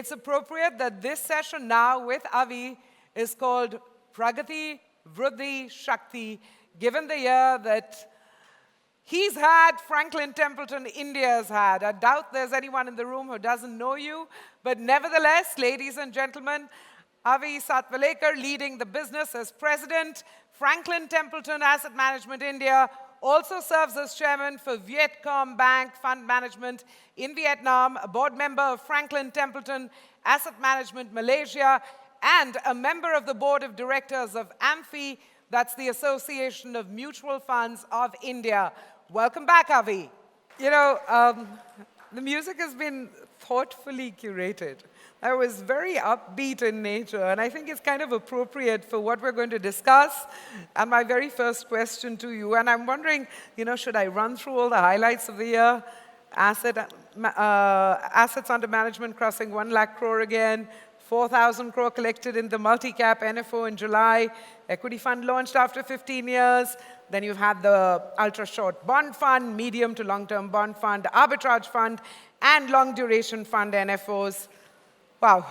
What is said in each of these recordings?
It's appropriate that this session now with Avi is called Pragati, Vrudhi, Shakti, given the year that he's had, Franklin Templeton, India has had. I doubt there's anyone in the room who doesn't know you, but nevertheless, ladies and gentlemen, Avi Satwalekar leading the business as president, Franklin Templeton Asset Management India, also serves as chairman for Vietcom Bank Fund Management in Vietnam, a board member of Franklin Templeton Asset Management Malaysia, and a member of the board of directors of AMFI, that's the Association of Mutual Funds of India. Welcome back, Avi. You know, the music has been thoughtfully curated. I was very upbeat in nature, and I think it's kind of appropriate for what we're going to discuss. And my very first question to you, and I'm wondering, you know, should I run through all the highlights of the year? Assets under management crossing 1 lakh crore again, 4,000 crore collected in the multi-cap NFO in July, equity fund launched after 15 years. Then you've had the ultra-short bond fund, medium to long-term bond fund, arbitrage fund, and long-duration fund NFOs. Wow.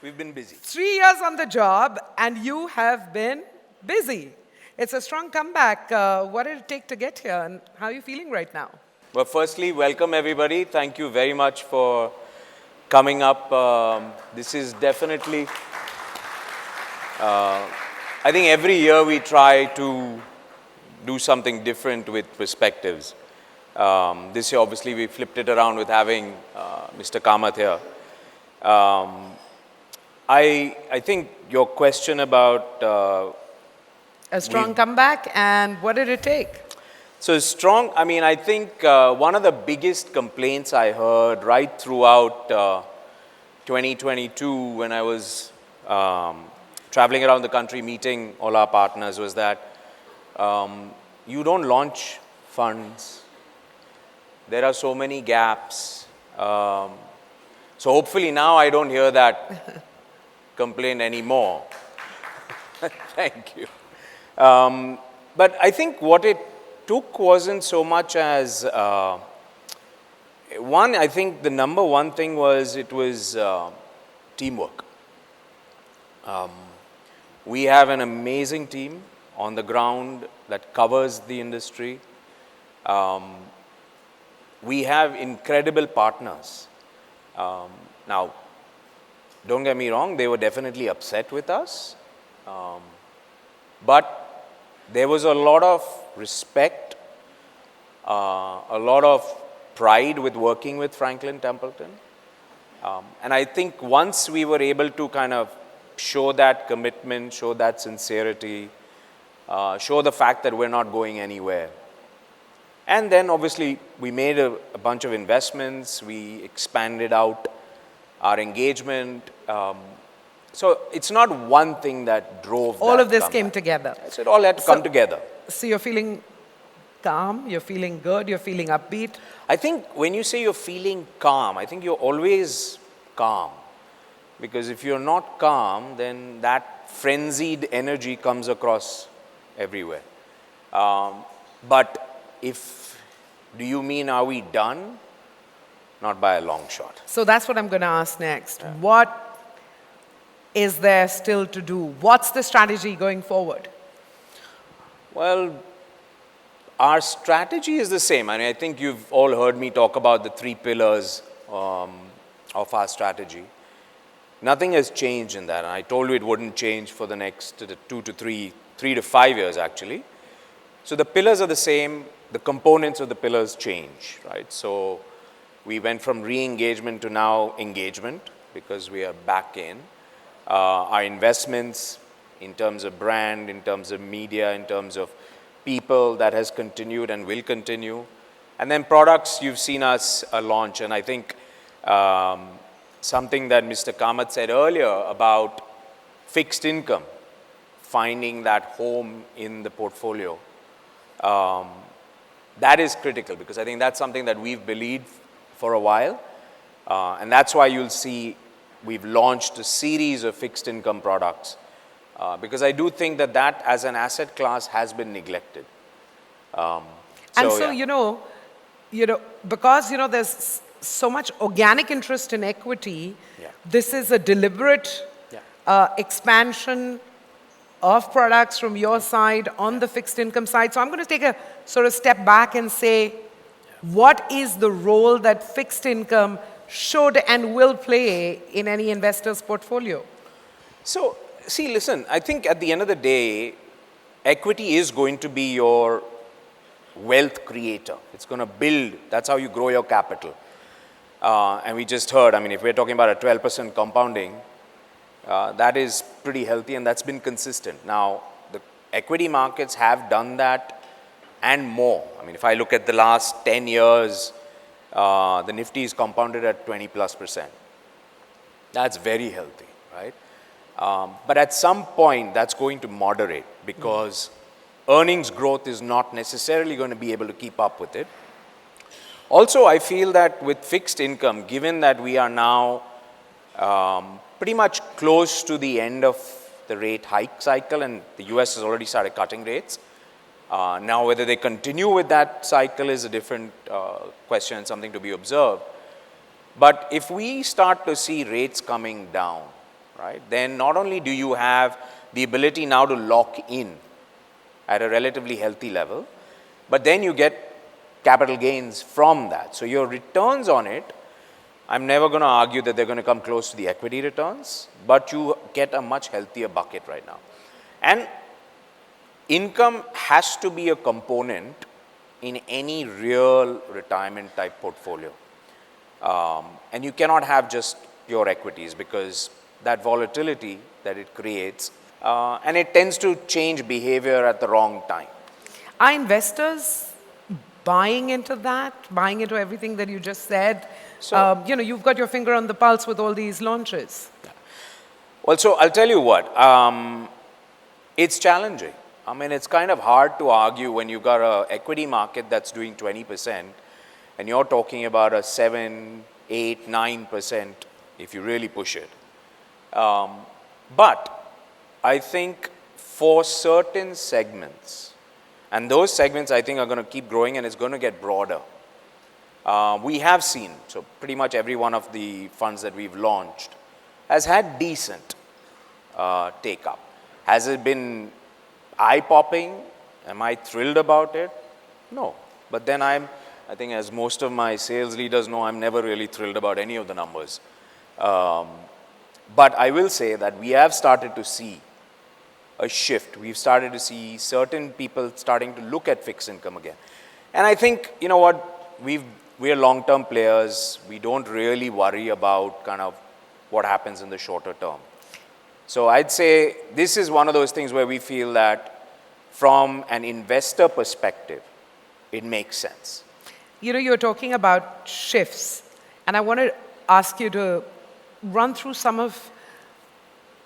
We've been busy. 3 years on the job, and you have been busy. It's a strong comeback. What did it take to get here, and how are you feeling right now? Well, firstly, welcome everybody. Thank you very much for coming up. This is definitely, I think every year we try to do something different with perspectives. This year, obviously, we flipped it around with having Mr. Kamath here. I think your question about... a strong comeback, and what did it take? So strong, I mean, I think one of the biggest complaints I heard right throughout 2022 when I was traveling around the country meeting all our partners was that you don't launch funds. There are so many gaps. So hopefully now I don't hear that complaint anymore. Thank you. But I think what it took wasn't so much as, one, I think the number one thing was it was teamwork. We have an amazing team on the ground that covers the industry. We have incredible partners. Now, don't get me wrong, they were definitely upset with us. But there was a lot of respect, a lot of pride with working with Franklin Templeton. And I think once we were able to kind of show that commitment, show that sincerity, show the fact that we're not going anywhere. And then obviously we made a bunch of investments, we expanded out our engagement. So it's not one thing that drove all that of this comeback. came together. So it all had to come together. So you're feeling calm, you're feeling good, you're feeling upbeat? I think when you say you're feeling calm, I think you're always calm. Because if you're not calm, then that frenzied energy comes across everywhere. But do you mean are we done? Not by a long shot. So that's what I'm going to ask next. Yeah. What is there still to do? What's the strategy going forward? Well, our strategy is the same. I mean, I think you've all heard me talk about the 3 pillars of our strategy. Nothing has changed in that. And I told you it wouldn't change for the next 2 to 3 to 5 years actually. So the pillars are the same. The components of the pillars change, right? So we went from re-engagement to now engagement because we are back in. Our investments in terms of brand, in terms of media, in terms of people, that has continued and will continue. And then products, you've seen us launch. And I think something that Mr. Kamath said earlier about fixed income, finding that home in the portfolio, that is critical because I think that's something that we've believed for a while. And that's why you'll see we've launched a series of fixed income products because I do think that as an asset class has been neglected. And so, yeah. you know, because, there's so much organic interest in equity, Yeah. this is a deliberate expansion of products from your side on the fixed income side. So I'm going to take a sort of step back and say, what is the role that fixed income should and will play in any investor's portfolio? So, see, listen, I think at the end of the day, equity is going to be your wealth creator. It's going to build, that's how you grow your capital. And we just heard, I mean, if we're talking about a 12% compounding, that is pretty healthy and that's been consistent. Now, the equity markets have done that and more. I mean, if I look at the last 10 years, the Nifty is compounded at 20+%. That's very healthy, right? But at some point, that's going to moderate because earnings growth is not necessarily going to be able to keep up with it. Also, I feel that with fixed income, given that we are now pretty much close to the end of the rate hike cycle and the US has already started cutting rates. Now, whether they continue with that cycle is a different question and something to be observed. But if we start to see rates coming down, right, then not only do you have the ability now to lock in at a relatively healthy level, but then you get capital gains from that. So your returns on it, I'm never going to argue that they're going to come close to the equity returns, but you get a much healthier bucket right now. And income has to be a component in any real retirement type portfolio. And you cannot have just pure equities because that volatility that it creates, and it tends to change behavior at the wrong time. Are investors buying into that, buying into everything that you just said? So, You've got your finger on the pulse with all these launches. Well, so I'll tell you what, it's challenging. I mean, it's kind of hard to argue when you've got an equity market that's doing 20% and you're talking about a 7, 8, 9% if you really push it. But I think for certain segments, and those segments I think are going to keep growing and it's going to get broader. We have seen, so pretty much every one of the funds that we've launched has had decent take up. Has it been eye-popping? Am I thrilled about it? No. But then I think as most of my sales leaders know, I'm never really thrilled about any of the numbers. But I will say that we have started to see a shift. We've started to see certain people starting to look at fixed income again. And I think, you know what, we're long-term players. We don't really worry about kind of what happens in the shorter term. So I'd say this is one of those things where we feel that from an investor perspective, it makes sense. You're talking about shifts, and I want to ask you to run through some of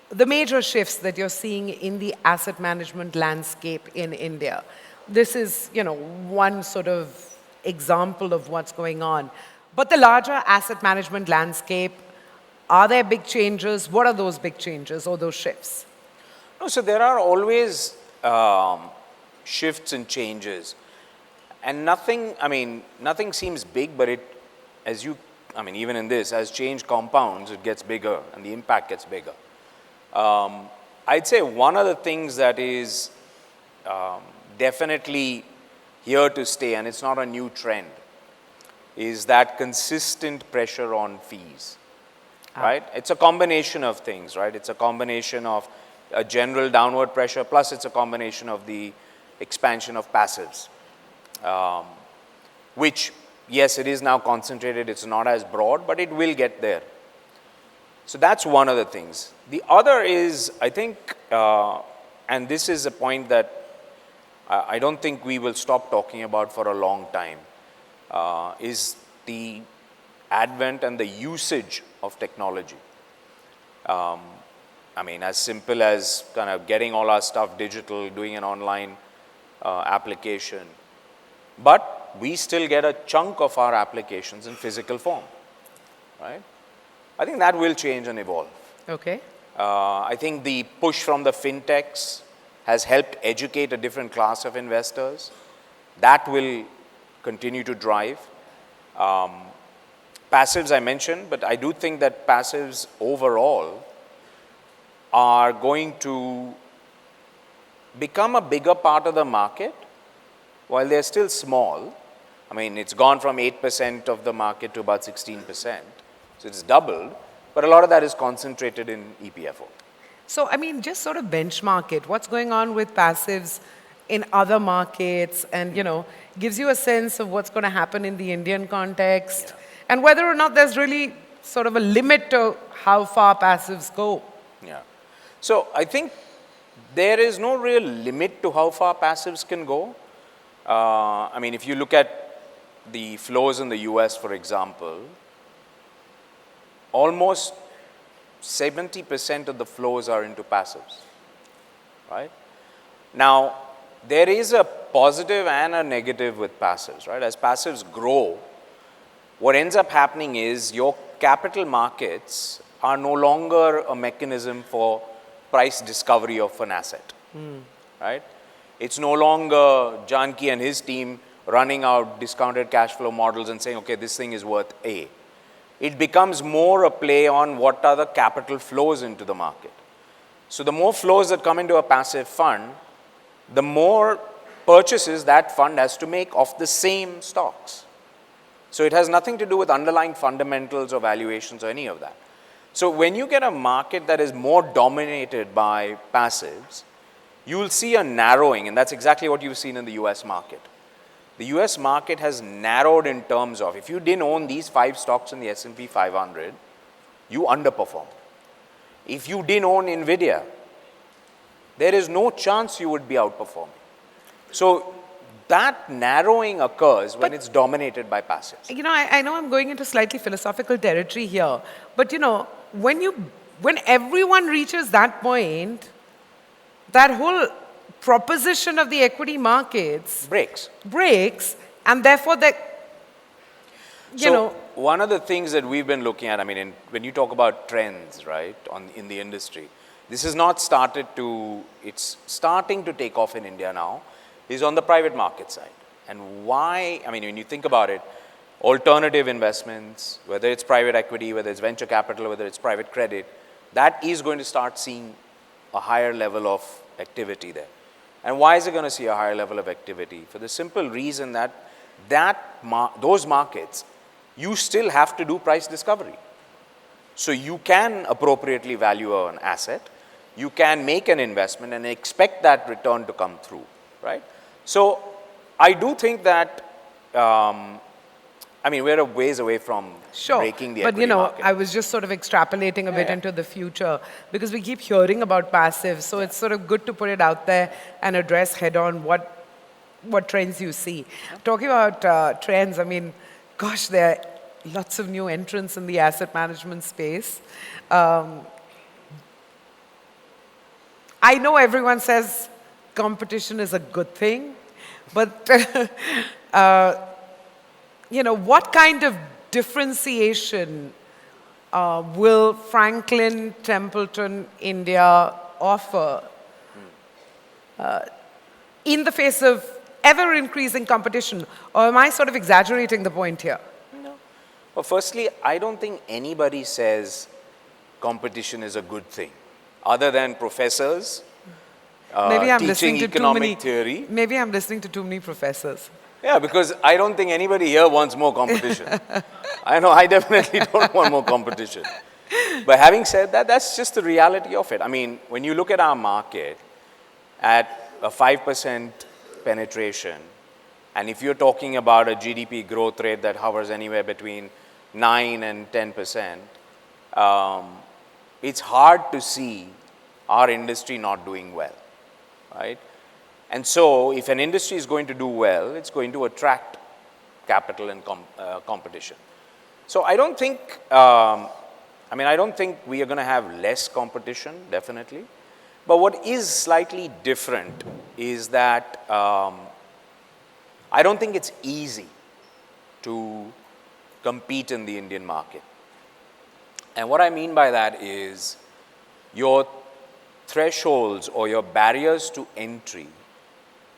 the major shifts that you're seeing in the asset management landscape in India. This is, one sort of example of what's going on. But the larger asset management landscape, are there big changes? What are those big changes or those shifts? No, so there are always shifts and changes. And nothing seems big, but even in this, as change compounds, it gets bigger and the impact gets bigger. I'd say one of the things that is definitely here to stay, and it's not a new trend, is that consistent pressure on fees, right? It's a combination of things, right? It's a combination of a general downward pressure, plus it's a combination of the expansion of passives, which, yes, it is now concentrated, it's not as broad, but it will get there. So that's one of the things. The other is, I think, and this is a point that I don't think we will stop talking about for a long time, is the advent and the usage of technology. As simple as kind of getting all our stuff digital, doing an online application. But we still get a chunk of our applications in physical form, right? I think that will change and evolve. Okay. I think the push from the fintechs has helped educate a different class of investors. That will continue to drive. passives I mentioned, but I do think that passives overall are going to become a bigger part of the market while they're still small. I mean, it's gone from 8% of the market to about 16%. So it's doubled, but a lot of that is concentrated in EPFO. So, I mean, just sort of benchmark it. What's going on with passives in other markets and, gives you a sense of what's going to happen in the Indian context and whether or not there's really sort of a limit to how far passives go. Yeah. So I think there is no real limit to how far passives can go. I mean, if you look at the flows in the US, for example, almost 70% of the flows are into passives, right? Now, there is a positive and a negative with passives, right? As passives grow, what ends up happening is your capital markets are no longer a mechanism for price discovery of an asset, right? It's no longer Janki and his team running out discounted cash flow models and saying, okay, this thing is worth A. It becomes more a play on what are the capital flows into the market. So the more flows that come into a passive fund, the more purchases that fund has to make of the same stocks. So it has nothing to do with underlying fundamentals or valuations or any of that. So when you get a market that is more dominated by passives, you will see a narrowing, and that's exactly what you've seen in the US market. The US market has narrowed in terms of, if you didn't own these 5 stocks in the S&P 500, you underperformed. If you didn't own NVIDIA, there is no chance you would be outperforming. So that narrowing occurs when it's dominated by passives. I know I'm going into slightly philosophical territory here, but when everyone reaches that point, that whole proposition of the equity markets breaks, and therefore one of the things that we've been looking at, I mean, when you talk about trends, right, in the industry, this is not started to, it's starting to take off in India now, is on the private market side. And why, I mean, when you think about it, alternative investments, whether it's private equity, whether it's venture capital, whether it's private credit, that is going to start seeing a higher level of activity there. And why is it going to see a higher level of activity? For the simple reason that those markets, you still have to do price discovery. So you can appropriately value an asset, you can make an investment and expect that return to come through, right? So I do think that, I mean, we're a ways away from breaking the equity market. I was just sort of extrapolating a bit into the future because we keep hearing about passive. So it's sort of good to put it out there and address head on what trends you see. Talking about trends, I mean, gosh, there are lots of new entrants in the asset management space. I know everyone says competition is a good thing, but what kind of differentiation will Franklin Templeton India offer in the face of ever-increasing competition? Or am I sort of exaggerating the point here? No. Well, firstly, I don't think anybody says competition is a good thing, other than professors teaching economic theory. Maybe I'm listening to too many professors. Yeah, because I don't think anybody here wants more competition. I know I definitely don't want more competition. But having said that, that's just the reality of it. I mean, when you look at our market at a 5% penetration, and if you're talking about a GDP growth rate that hovers anywhere between 9 and 10%, it's hard to see our industry not doing well, right? And so if an industry is going to do well, it's going to attract capital and competition. So I don't think, I don't think we are going to have less competition, definitely. But what is slightly different is that I don't think it's easy to compete in the Indian market. And what I mean by that is your thresholds or your barriers to entry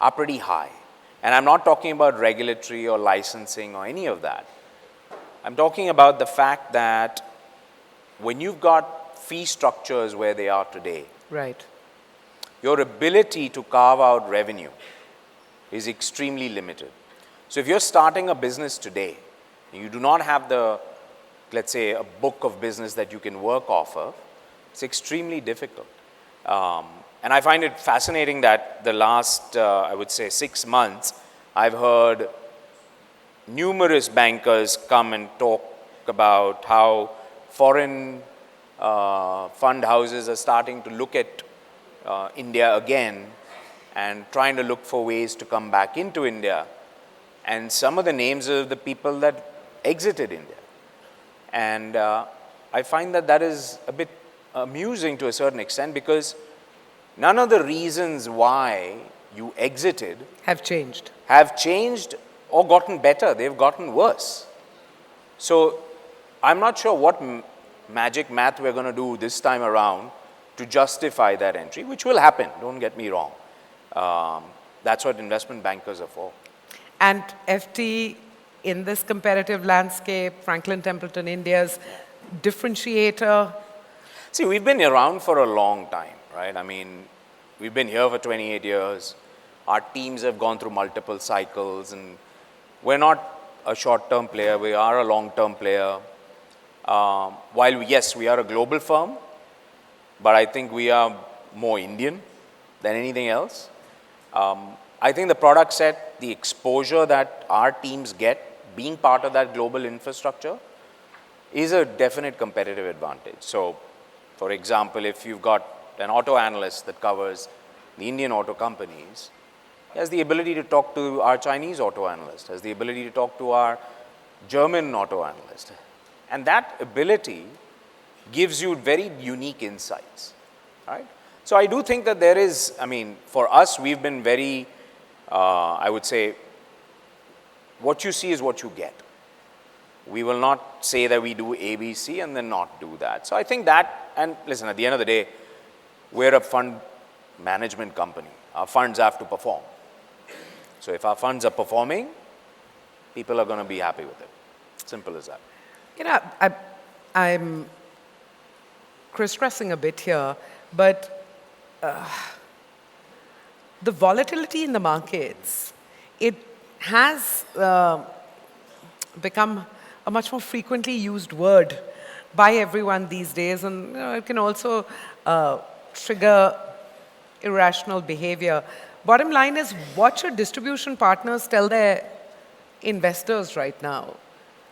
are pretty high. And I'm not talking about regulatory or licensing or any of that. I'm talking about the fact that when you've got fee structures where they are today, Right. your ability to carve out revenue is extremely limited. So if you're starting a business today, you do not have the, let's say, a book of business that you can work off of, it's extremely difficult. And I find it fascinating that the last, I would say, 6 months, I've heard numerous bankers come and talk about how foreign fund houses are starting to look at India again and trying to look for ways to come back into India. And some of the names of the people that exited India. And I find that that is a bit amusing to a certain extent, because none of the reasons why you exited Have changed. have changed or gotten better. They've gotten worse. So I'm not sure what magic math we're going to do this time around to justify that entry, which will happen, don't get me wrong. That's what investment bankers are for. And FT, in this competitive landscape, Franklin Templeton, India's differentiator. See, we've been around for a long time, right? I mean, we've been here for 28 years. Our teams have gone through multiple cycles, and we're not a short-term player, we are a long-term player. While, yes, we are a global firm, but I think we are more Indian than anything else. I think the product set, the exposure that our teams get, being part of that global infrastructure, is a definite competitive advantage. So, for example, if you've got an auto analyst that covers the Indian auto companies, he has the ability to talk to our Chinese auto analyst, has the ability to talk to our German auto analyst. And that ability gives you very unique insights, right? So I do think that there is, I mean, for us, we've been very, I would say, what you see is what you get. We will not say that we do ABC and then not do that. So I think that, and listen, at the end of the day, we're a fund management company. Our funds have to perform. So if our funds are performing, people are going to be happy with it. Simple as that. You know, I'm crisscrossing a bit here, but the volatility in the markets, it has become a much more frequently used word by everyone these days, and you know, it can also trigger irrational behavior. Bottom line is, what should distribution partners tell their investors right now?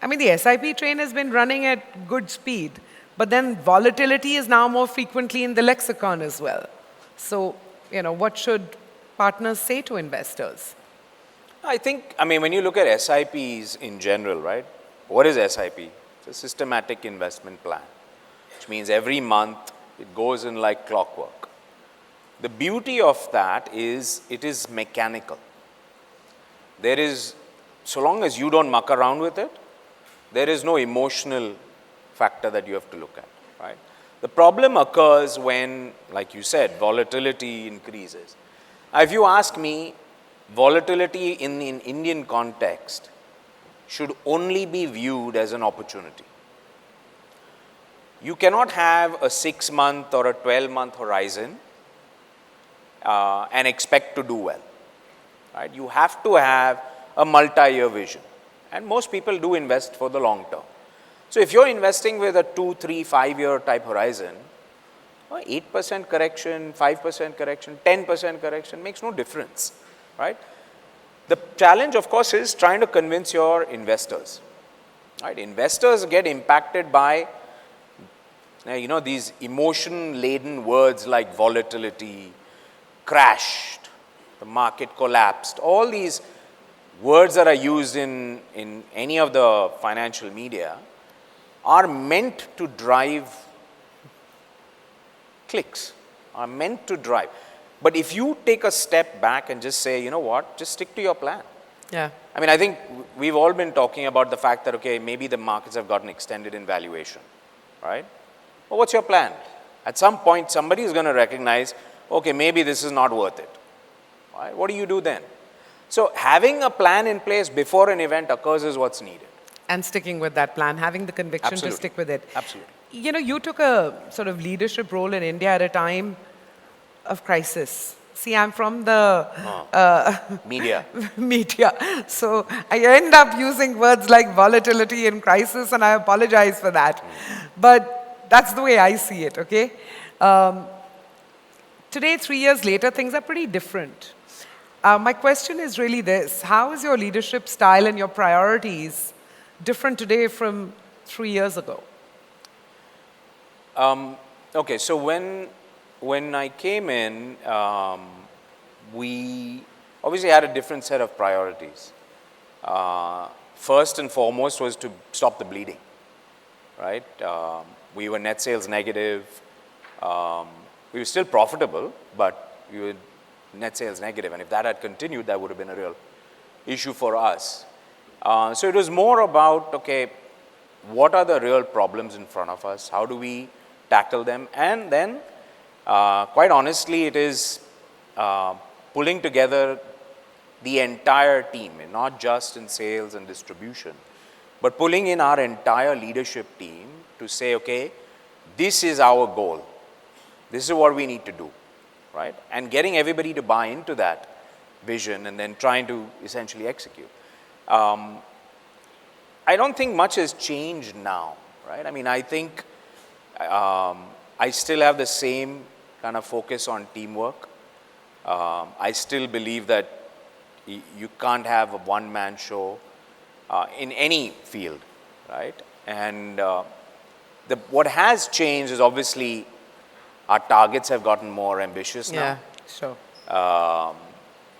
I mean, the SIP train has been running at good speed, but then volatility is now more frequently in the lexicon as well. So, you know, what should partners say to investors? I think, I mean, when you look at SIPs in general, right? What is SIP? It's a systematic investment plan, which means every month it goes in like clockwork. The beauty of that is it is mechanical. There is, so long as you don't muck around with it, there is no emotional factor that you have to look at, right? The problem occurs when, like you said, volatility increases. Now, if you ask me, volatility in an Indian context should only be viewed as an opportunity. You cannot have a 6-month or a 12-month horizon and expect to do well, right? You have to have a multi-year vision, and most people do invest for the long term. So if you're investing with a 2, 3, 5-year type horizon, 8% correction, 5% correction, 10% correction makes no difference, right? The challenge, of course, is trying to convince your investors, right? Investors get impacted by, you know, these emotion-laden words like volatility, crashed, the market collapsed. All these words that are used in any of the financial media are meant to drive clicks, are meant to drive. But if you take a step back and just say, you know what, just stick to your plan. Yeah. I mean, I think we've all been talking about the fact that, okay, maybe the markets have gotten extended in valuation, right? Well, what's your plan? At some point, somebody is going to recognize, okay, maybe this is not worth it. Right? What do you do then? So having a plan in place before an event occurs is what's needed. And sticking with that plan, having the conviction to Absolutely. stick with it. Absolutely. You know, you took a sort of leadership role in India at a time of crisis. See, I'm from the Media. media, so I end up using words like volatility and crisis, and I apologize for that. But that's the way I see it, okay? Um, Today, 3 years later, things are pretty different. My question is really this: how is your leadership style and your priorities different today from 3 years ago? Okay, so when I came in, we obviously had a different set of priorities. First and foremost was to stop the bleeding, right? We were net sales negative. We were still profitable, but we were net sales negative. And if that had continued, that would have been a real issue for us. So it was more about, okay, what are the real problems in front of us? How do we tackle them? And then, quite honestly, it is pulling together the entire team, and not just in sales and distribution, but pulling in our entire leadership team to say, okay, this is our goal. This is what we need to do, right? And getting everybody to buy into that vision and then trying to essentially execute. I don't think much has changed now, right? I mean, I think I still have the same kind of focus on teamwork. I still believe that you can't have a one-man show in any field, right? And what has changed is obviously our targets have gotten more ambitious now. Yeah, sure.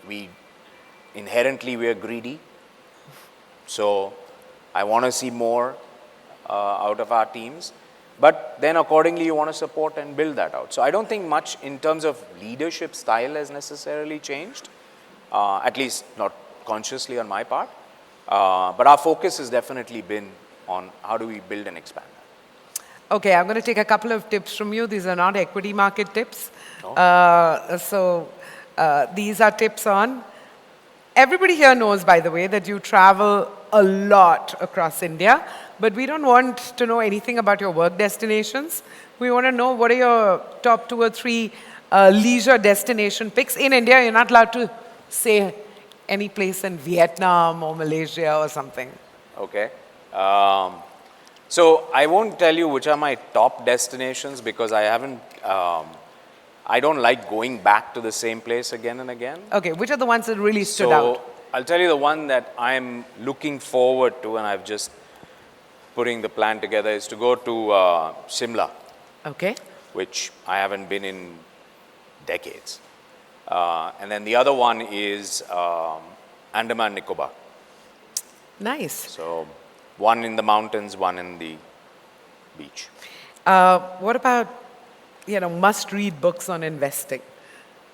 We inherently we are greedy, so I want to see more out of our teams. But then accordingly, you want to support and build that out. So I don't think much in terms of leadership style has necessarily changed, at least not consciously on my part. But our focus has definitely been on how do we build and expand. Okay, I'm going to take a couple of tips from you. These are not equity market tips. These are tips on. Everybody here knows, by the way, that you travel a lot across India, but we don't want to know anything about your work destinations. We want to know what are your top 2 or 3 leisure destination picks. In India, you're not allowed to say any place in Vietnam or Malaysia or something. Okay. So I won't tell you which are my top destinations because I haven't, I don't like going back to the same place again and again. Okay, which are the ones that really stood out? I'll tell you the one that I'm looking forward to, and I've just putting the plan together, is to go to Shimla. Okay. Which I haven't been in decades. And then the other one is Andaman Nicobar. Nice. So one in the mountains, one in the beach. What about, must-read books on investing?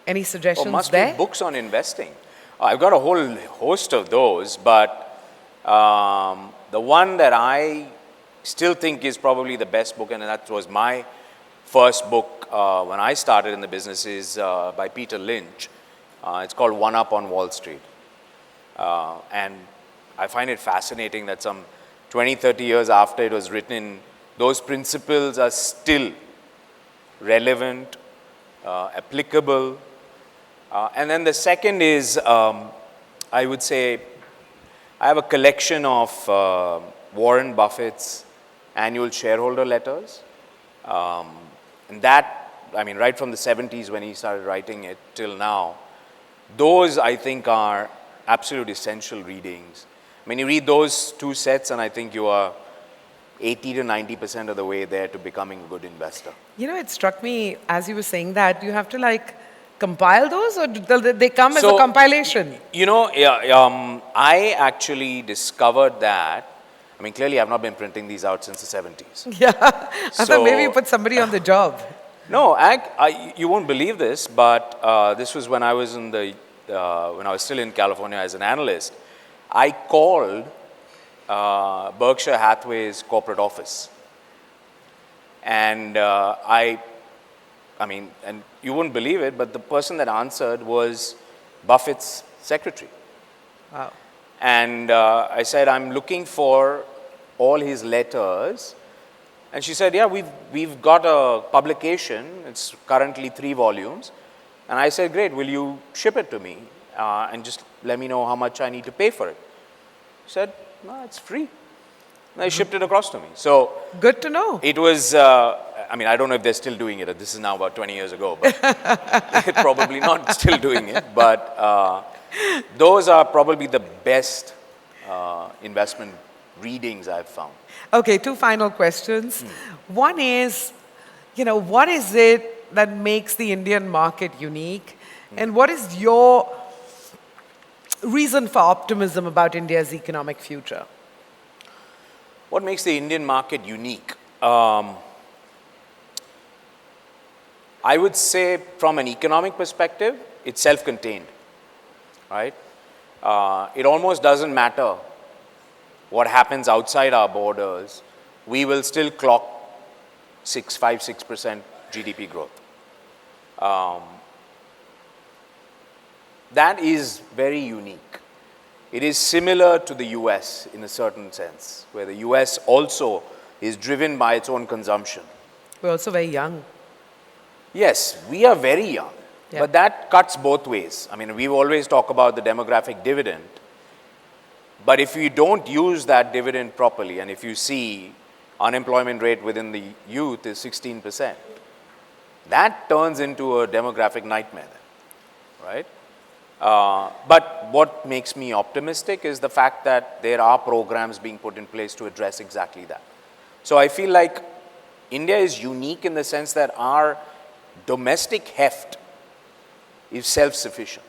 Any suggestions there? Must-read books on investing. I've got a whole host of those, but the one that I still think is probably the best book, and that was my first book when I started in the business, is by Peter Lynch. It's called One Up on Wall Street. And I find it fascinating that some 20, 30 years after it was written, those principles are still relevant, applicable. And then the second is, I would say, I have a collection of Warren Buffett's annual shareholder letters. And that, I mean, right from the 70s when he started writing it till now, those I think are absolute essential readings. I mean, you read those 2 sets and I think you are 80 to 90% of the way there to becoming a good investor. It struck me as you were saying that, you have to compile those, or do they come as a compilation? I actually discovered that. I mean, clearly I've not been printing these out since the 70s. Yeah, I thought maybe you put somebody on the job. No, you won't believe this, but this was when I was when I was still in California as an analyst. I called Berkshire Hathaway's corporate office, and I mean, and you wouldn't believe it, but the person that answered was Buffett's secretary. Wow. And I said, I'm looking for all his letters. And she said, yeah, we've got a publication. It's currently 3 volumes. And I said, great, will you ship it to me? And just let me know how much I need to pay for it. She said, no, it's free. And they shipped it across to me. So good to know. it was, I mean, I don't know if they're still doing it. This is now about 20 years ago, but probably not still doing it. But those are probably the best investment readings I've found. Okay, 2 final questions. One is, what is it that makes the Indian market unique? And what is your reason for optimism about India's economic future? What makes the Indian market unique? I would say from an economic perspective, it's self-contained, right? It almost doesn't matter what happens outside our borders. We will still clock 6% GDP growth. That is very unique. It is similar to the US in a certain sense, where the US also is driven by its own consumption. We're also very young. Yes, we are very young, Yeah. but that cuts both ways. I mean, we always talk about the demographic dividend, but if you don't use that dividend properly, and if you see unemployment rate within the youth is 16%, that turns into a demographic nightmare then, right? But what makes me optimistic is the fact that there are programs being put in place to address exactly that. So I feel like India is unique in the sense that our domestic heft is self-sufficient.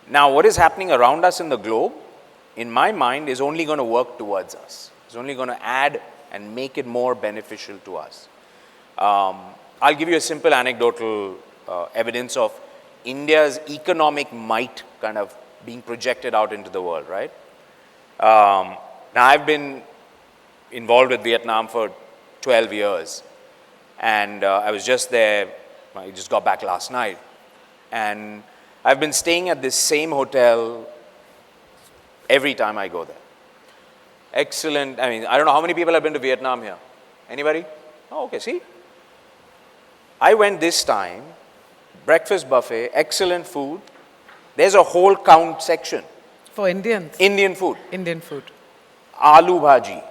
Now, what is happening around us in the globe, in my mind, is only going to work towards us. It's only going to add and make it more beneficial to us. I'll give you a simple anecdotal evidence of India's economic might kind of being projected out into the world, right? Now, I've been involved with Vietnam for 12 years, and I was just there, I just got back last night, and I've been staying at this same hotel every time I go there. Excellent, I mean, I don't know how many people have been to Vietnam here. Anybody? Oh, okay, see? I went this time, breakfast buffet, excellent food. There's a whole count section. For Indians? Indian food. Indian food. Aloo bhaji,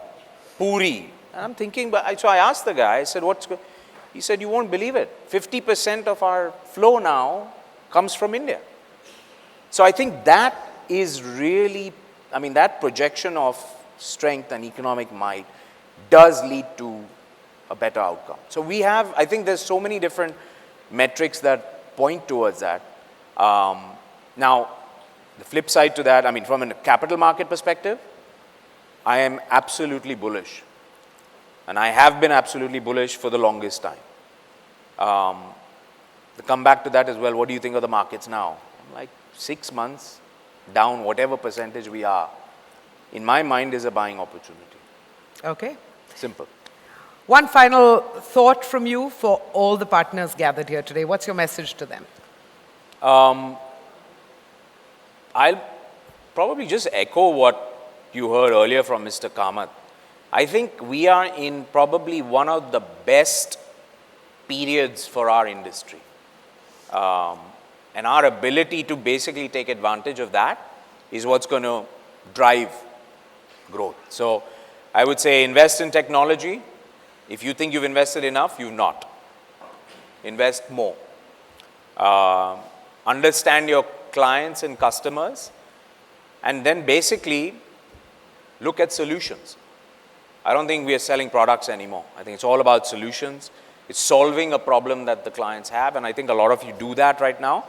puri. And I'm thinking, so I asked the guy, I said, what's going on? He said, you won't believe it. 50% of our flow now comes from India. So I think that is really, I mean, that projection of strength and economic might does lead to a better outcome. So we have, I think there's so many different metrics that point towards that. Now, the flip side to that, I mean, from a capital market perspective, I am absolutely bullish. And I have been absolutely bullish for the longest time. To come back to that as well, what do you think of the markets now? I'm like 6 months down, whatever percentage we are, in my mind is a buying opportunity. Okay. Simple. One final thought from you for all the partners gathered here today. What's your message to them? I'll probably just echo what you heard earlier from Mr. Kamath. I think we are in probably one of the best periods for our industry. And our ability to basically take advantage of that is what's going to drive growth. So I would say invest in technology. If you think you've invested enough, you've not. Invest more. Understand your clients and customers, and then basically look at solutions. I don't think we are selling products anymore. I think it's all about solutions. It's solving a problem that the clients have, and I think a lot of you do that right now.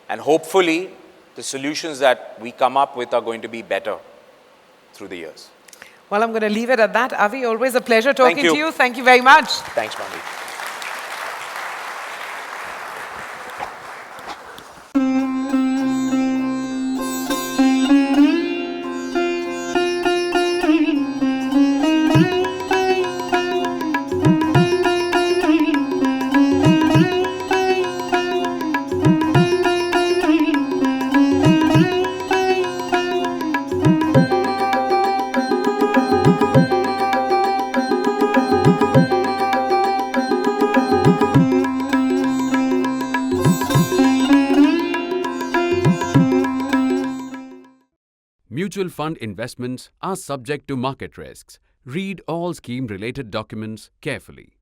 And hopefully, the solutions that we come up with are going to be better through the years. Well, I'm going to leave it at that. Avi, always a pleasure talking Thank you. to you. Thank you very much. Thanks, Mandeep. Mutual fund investments are subject to market risks. Read all scheme related documents carefully.